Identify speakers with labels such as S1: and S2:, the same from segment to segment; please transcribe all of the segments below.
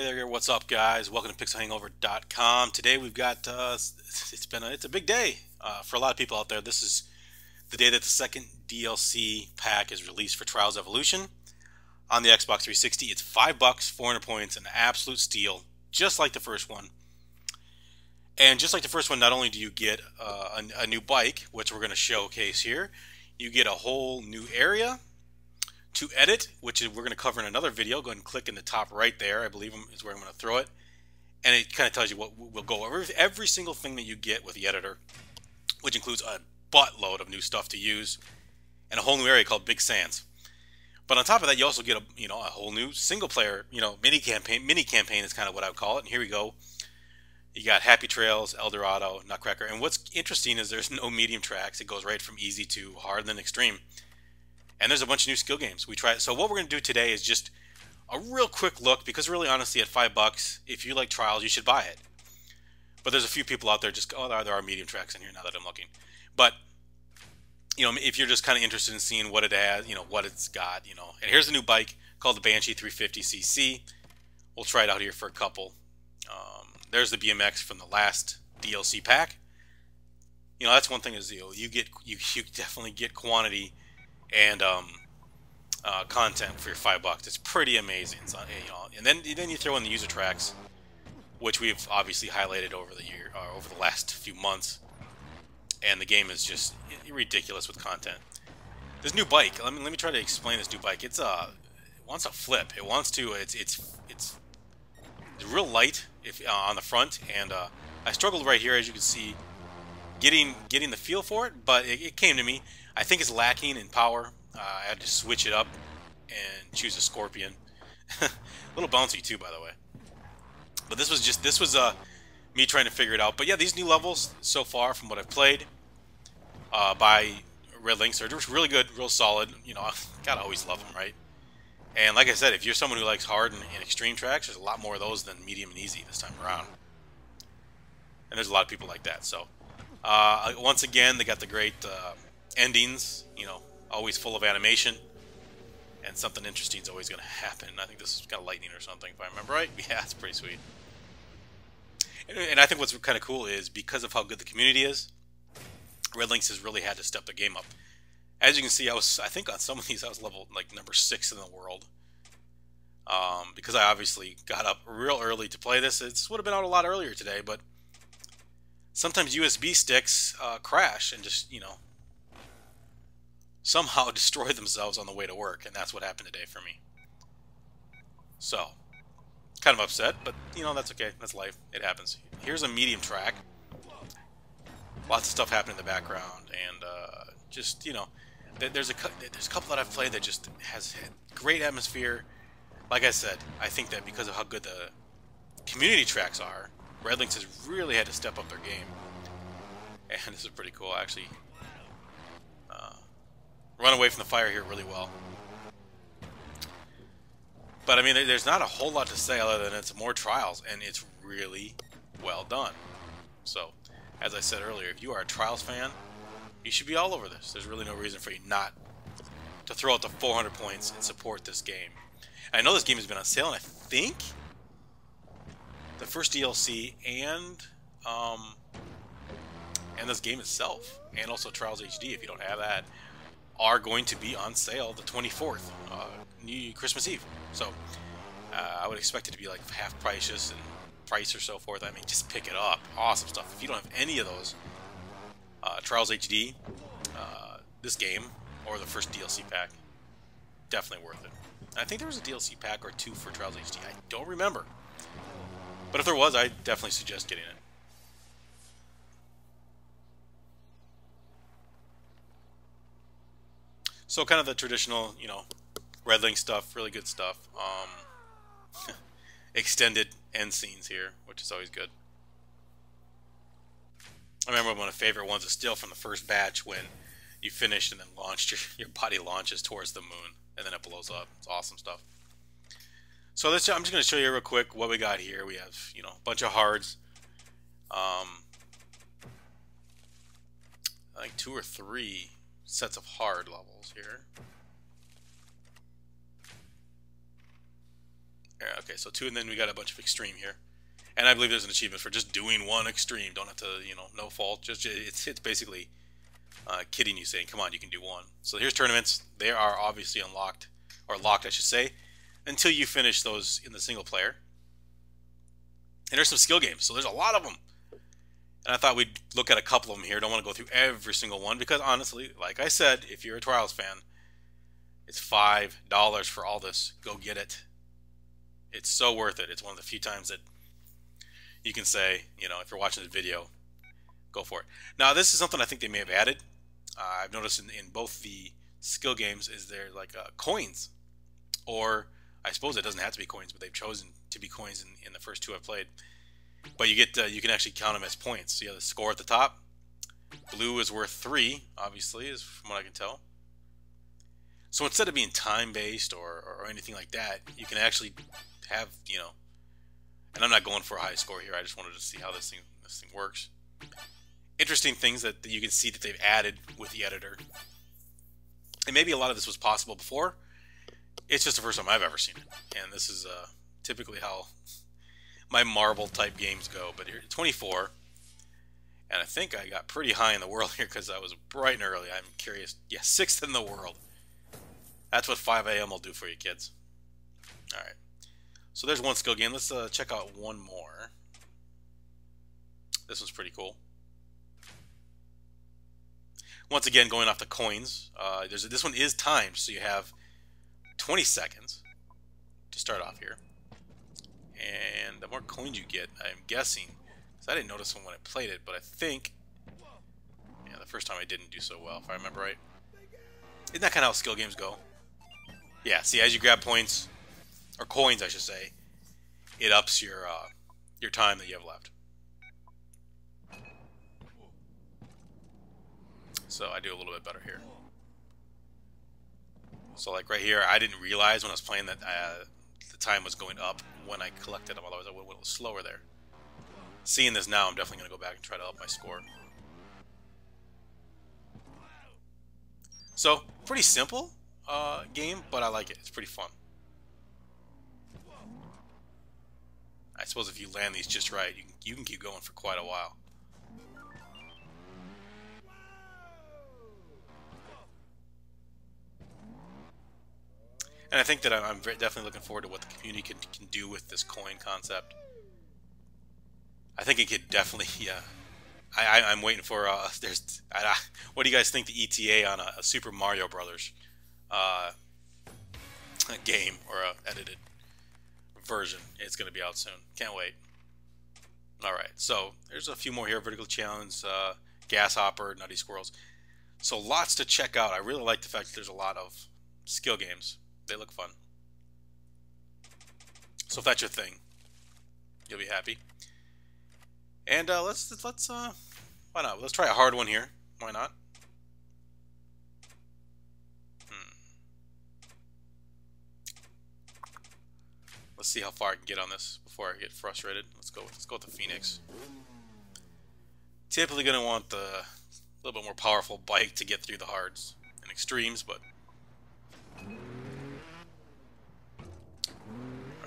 S1: Hey there, what's up, guys? Welcome to pixelhangover.com. Today we've got it's a big day for a lot of people out there. This is the day that the second DLC pack is released for Trials Evolution on the Xbox 360. It's $5, 400 points, an absolute steal, just like the first one. And just like the first one, not only do you get a new bike, which we're going to showcase here, you get a whole new area to edit, which we're going to cover in another video. Go ahead and click in the top right there. I believe is where I'm going to throw it. And it kind of tells you what we'll go over. Every single thing that you get with the editor, which includes a buttload of new stuff to use and a whole new area called Big Sands. But on top of that, you also get a whole new single player, mini campaign. Mini campaign is kind of what I would call it. And here we go. You got Happy Trails, El Dorado, Nutcracker. And what's interesting is there's no medium tracks. It goes right from easy to hard and then extreme. And there's a bunch of new skill games. We try. So what we're going to do today is just a real quick look, because really honestly at $5, if you like Trials, you should buy it. But there's a few people out there just, there are medium tracks in here now that I'm looking. But, if you're just kind of interested in seeing what it has, what it's got, And here's a new bike called the Banshee 350cc. We'll try it out here for a couple. There's the BMX from the last DLC pack. That's one thing is, you definitely get quantity and content for your $5. It's pretty amazing. So, and then you throw in the user tracks, which we've obviously highlighted over the last few months, and the game is just ridiculous with content. This new bike. Let me try to explain this new bike. It wants to flip. It wants to. It's real light on the front, and I struggled right here, as you can see, getting the feel for it, but it came to me. I think it's lacking in power. I had to switch it up and choose a Scorpion. A little bouncy too, by the way. But this was me trying to figure it out. But yeah, these new levels so far from what I've played by Red Lynx are just really good, real solid. Gotta always love them, right? And like I said, if you're someone who likes hard and extreme tracks, there's a lot more of those than medium and easy this time around. And there's a lot of people like that. So once again, they got the great endings, always full of animation, and something interesting is always going to happen. I think this is kind of lightning or something, if I remember right. Yeah, it's pretty sweet. And I think what's kind of cool is, because of how good the community is, Red Lynx has really had to step the game up. As you can see, I think on some of these I was level like number 6 in the world, because I obviously got up real early to play this. It would have been out a lot earlier today, but sometimes USB sticks crash and just, somehow destroy themselves on the way to work, and that's what happened today for me. So, kind of upset, but, that's okay. That's life. It happens. Here's a medium track. Lots of stuff happening in the background, and just, there's a couple that I've played that just has had great atmosphere. Like I said, I think that because of how good the community tracks are, Red Lynx has really had to step up their game. And this is pretty cool, actually. Run away from the fire here really well. But, I mean, there's not a whole lot to say other than it's more Trials, and it's really well done. So, as I said earlier, if you are a Trials fan, you should be all over this. There's really no reason for you not to throw out the 400 points and support this game. And I know this game has been on sale, and I think the first DLC and this game itself, and also Trials HD, if you don't have that, are going to be on sale the 24th, Christmas Eve. So I would expect it to be like half price or so forth. I mean, just pick it up. Awesome stuff. If you don't have any of those, Trials HD, this game, or the first DLC pack, definitely worth it. And I think there was a DLC pack or two for Trials HD. I don't remember. But if there was, I definitely suggest getting it. So kind of the traditional, Red Lynx stuff, really good stuff. Extended end scenes here, which is always good. I remember one of my favorite ones is still from the first batch, when you finished and then launched, your body launches towards the moon, and then it blows up. It's awesome stuff. So I'm just going to show you real quick what we got here. We have, a bunch of hards. I think 2 or 3 sets of hard levels here. Okay, so 2, and then we got a bunch of extreme here. And I believe there's an achievement for just doing 1 extreme. Don't have to, no fault. Just it's basically kidding you, saying, come on, you can do 1. So here's tournaments. They are obviously unlocked, or locked, I should say, until you finish those in the single player. And there's some skill games, so there's a lot of them. And I thought we'd look at a couple of them here. Don't want to go through every single one because honestly, like I said, if you're a Trials fan, it's $5 for all this. Go get it. It's so worth it. It's one of the few times that you can say, if you're watching the video, go for it. Now, this is something I think they may have added. I've noticed in both the skill games is there like coins, or I suppose it doesn't have to be coins, but they've chosen to be coins in the first 2 I've played. But you can actually count them as points. So you have the score at the top. Blue is worth 3, obviously, is from what I can tell. So instead of being time-based or anything like that, you can actually have, and I'm not going for a high score here. I just wanted to see how this thing works. Interesting things that you can see that they've added with the editor. And maybe a lot of this was possible before. It's just the first time I've ever seen it. And this is typically how my marble type games go. But here, 24. And I think I got pretty high in the world here because I was bright and early. I'm curious. Yeah, 6th in the world. That's what 5 a.m. will do for you, kids. All right. So there's one skill game. Let's check out one more. This one's pretty cool. Once again, going off the coins. This one is timed, so you have 20 seconds to start off here. And the more coins you get, I'm guessing, because I didn't notice them when I played it, but I think, yeah, the first time I didn't do so well, if I remember right. Isn't that kind of how skill games go? Yeah, see, as you grab points, or coins, I should say, it ups your time that you have left. So I do a little bit better here. So like right here, I didn't realize when I was playing that the time was going up when I collected them, otherwise I would have went slower there. Seeing this now, I'm definitely going to go back and try to up my score. So, pretty simple game, but I like it. It's pretty fun. I suppose if you land these just right, you can keep going for quite a while. And I think that I'm definitely looking forward to what the community can do with this coin concept. I think it could definitely, yeah. I'm waiting for, what do you guys think the ETA on a Super Mario Brothers game, or a edited version? It's going to be out soon. Can't wait. Alright, so there's a few more here. Vertical Challenge, Gas Hopper, Nutty Squirrels. So lots to check out. I really like the fact that there's a lot of skill games. They look fun. So if that's your thing, you'll be happy. And let's why not? Let's try a hard one here. Why not? Let's see how far I can get on this before I get frustrated. Let's go with the Phoenix. Typically going to want the little bit more powerful bike to get through the hards and extremes, but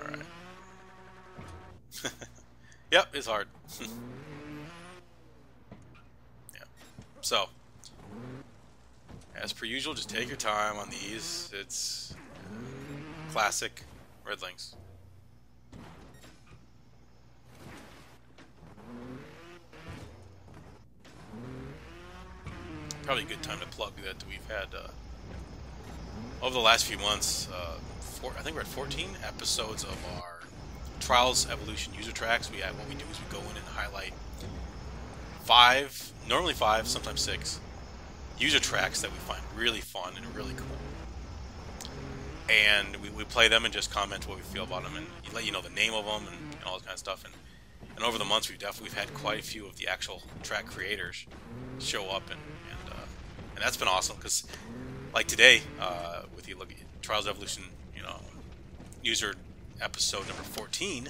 S1: all right. Yep, it's hard. Yeah. So, as per usual, just take your time on these. It's classic Redlings. Probably a good time to plug that we've had over the last few months. I think we're at 14 episodes of our Trials Evolution user tracks. What we do is we go in and highlight 5, normally 5, sometimes 6 user tracks that we find really fun and really cool. And we play them and just comment what we feel about them and let you know the name of them and all that kind of stuff. And over the months, we've had quite a few of the actual track creators show up, and that's been awesome, because like today, with you look at Trials Evolution, user episode number 14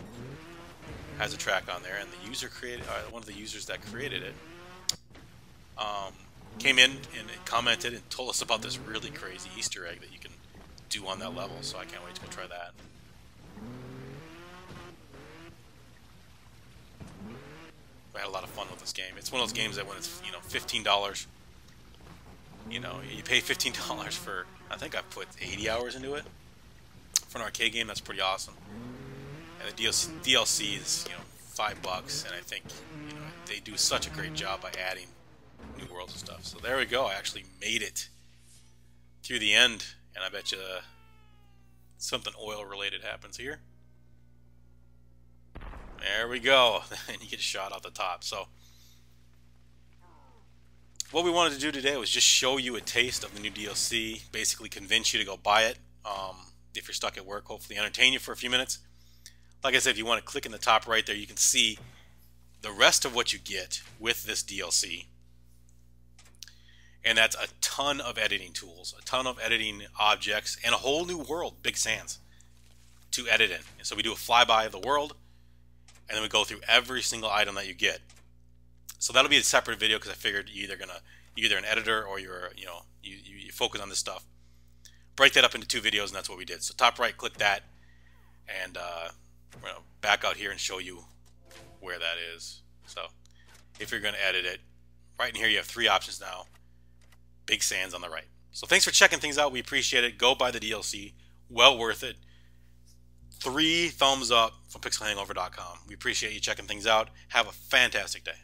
S1: has a track on there, and the user created, one of the users that created it, came in and commented and told us about this really crazy Easter egg that you can do on that level. So I can't wait to go try that. I had a lot of fun with this game. It's one of those games that when it's, you know, $15, you know, you pay $15 for, I think I've put 80 hours into it. For an arcade game, that's pretty awesome. And the DLC is, you know, $5, and I think, you know, they do such a great job by adding new worlds and stuff. So there we go. I actually made it through the end, and I bet you something oil related happens here. There we go. And you get shot off the top. So what we wanted to do today was just show you a taste of the new DLC, basically convince you to go buy it. If you're stuck at work, hopefully entertain you for a few minutes. Like I said, if you want to click in the top right there, you can see the rest of what you get with this DLC. And that's a ton of editing tools, a ton of editing objects, and a whole new world, Big Sands, to edit in. And so we do a flyby of the world, and then we go through every single item that you get. So that'll be a separate video because I figured you're either an editor or you're, you know, you focus on this stuff. Break that up into 2 videos, and that's what we did. So top right, click that, and we're gonna back out here and show you where that is. So if you're going to edit it, right in here you have 3 options now. Big Sands on the right. So thanks for checking things out. We appreciate it. Go buy the DLC. Well worth it. 3 thumbs up from pixelhangover.com. We appreciate you checking things out. Have a fantastic day.